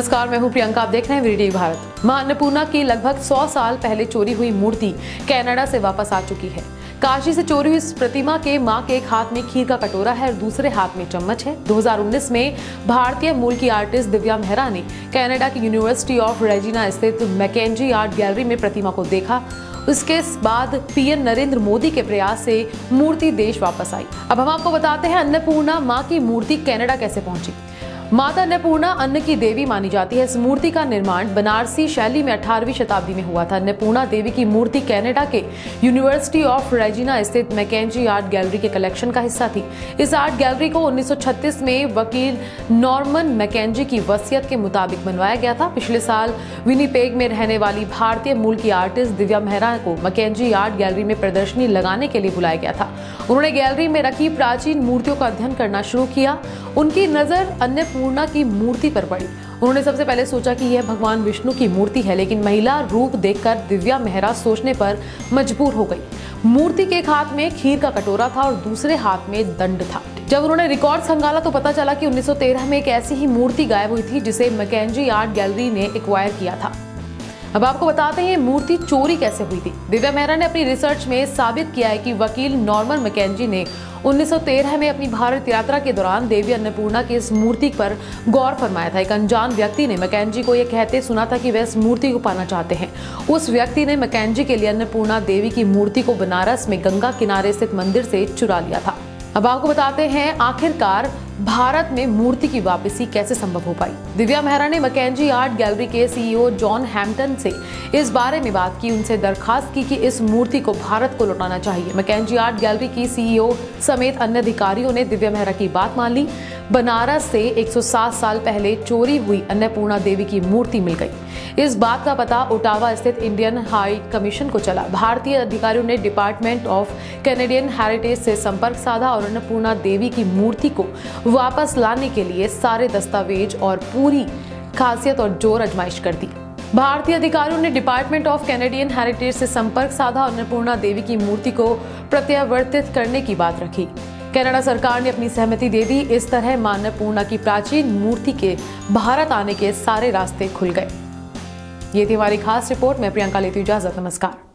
नमस्कार, मैं हूं प्रियंका। आप देख रहे हैं वीडी भारत। मां अन्नपूर्णा की लगभग 100 साल पहले चोरी हुई मूर्ति कनाडा से वापस आ चुकी है। काशी से चोरी हुई इस प्रतिमा के मां के एक हाथ में खीर का कटोरा है और दूसरे हाथ में चम्मच है। 2019 में भारतीय मूल की आर्टिस्ट दिव्या मेहरा ने कनाडा की यूनिवर्सिटी ऑफ रेजिना स्थित मैकेंजी आर्ट गैलरी में प्रतिमा को देखा। उसके बाद पीएम नरेंद्र मोदी के प्रयास से मूर्ति देश वापस आई। अब हम आपको बताते हैं अन्नपूर्णा मां की मूर्ति कनाडा कैसे पहुंची। माता अन्नपूर्णा अन्न की देवी मानी जाती है। इस मूर्ति का निर्माण बनारसी शैली में 18वीं शताब्दी में हुआ था। अन्नपूर्णा देवी की मूर्ति कनाडा के यूनिवर्सिटी ऑफ रेजिना स्थित मैकेंजी आर्ट गैलरी के कलेक्शन का हिस्सा थी। इस आर्ट गैलरी को 1936 में वकील नॉर्मन मैकेंजी की वसीयत के मुताबिक बनवाया गया था। पिछले साल विनिपेग में रहने वाली भारतीय मूल की आर्टिस्ट दिव्या मेहरा को मैकेंजी आर्ट गैलरी में प्रदर्शनी लगाने के लिए बुलाया गया था। उन्होंने गैलरी में रखी प्राचीन मूर्तियों का अध्ययन करना शुरू किया। उनकी नजर अन्नपूर्णा की मूर्ति पर पड़ी। उन्होंने सबसे पहले सोचा कि यह भगवान विष्णु की मूर्ति है, लेकिन महिला रूप देखकर दिव्या मेहरा सोचने पर मजबूर हो गई। मूर्ति के एक हाथ में खीर का कटोरा था और दूसरे हाथ में दंड था। जब उन्होंने रिकॉर्ड खंगाला तो पता चला कि 1913 में एक ऐसी ही मूर्ति गायब हुई थी जिसे मैकेंजी आर्ट गैलरी ने एक्वायर किया था। अब आपको बताते हैं ये मूर्ति चोरी कैसे हुई थी। दिव्या मेहरा ने अपनी रिसर्च में साबित किया है कि वकील नॉर्मन मैकेंजी ने 1913 में अपनी भारत यात्रा के दौरान देवी अन्नपूर्णा की इस मूर्ति पर गौर फरमाया था। एक अनजान व्यक्ति ने मैकेंजी को यह कहते सुना था कि वह इस मूर्ति को पाना चाहते हैं। उस व्यक्ति ने मैकेंजी के लिए अन्नपूर्णा देवी की मूर्ति को बनारस में गंगा किनारे स्थित मंदिर से चुरा लिया था। अब आपको बताते हैं आखिरकार भारत में मूर्ति की वापसी कैसे संभव हो पाई। दिव्या मेहरा ने मैकेंजी आर्ट गैलरी के सीईओ जॉन हैम्पटन से इस बारे में बात की। उनसे दरखास्त की कि इस मूर्ति को भारत को लौटाना चाहिए। मैकेंजी आर्ट गैलरी की सीईओ समेत अन्य अधिकारियों ने दिव्या मेहरा की बात मान ली। बनारस से 107 साल पहले चोरी हुई अन्नपूर्णा देवी की मूर्ति मिल गई। इस बात का पता ओटावा स्थित इंडियन हाई कमीशन को चला। भारतीय अधिकारियों ने डिपार्टमेंट ऑफ कैनेडियन हेरिटेज से संपर्क साधा और अन्नपूर्णा देवी की मूर्ति को वापस लाने के लिए सारे दस्तावेज और पूरी खासियत और जोर आजमाइश कर दी। भारतीय अधिकारियों ने डिपार्टमेंट ऑफ कैनेडियन हेरिटेज से संपर्क साधा और अन्नपूर्णा देवी की मूर्ति को प्रत्यावर्तित करने की बात रखी। कनाडा सरकार ने अपनी सहमति दे दी। इस तरह मां अन्नपूर्णा की प्राचीन मूर्ति के भारत आने के सारे रास्ते खुल गए। ये थी हमारी खास रिपोर्ट। मैं प्रियंका लेती हूं इजाजत। नमस्कार।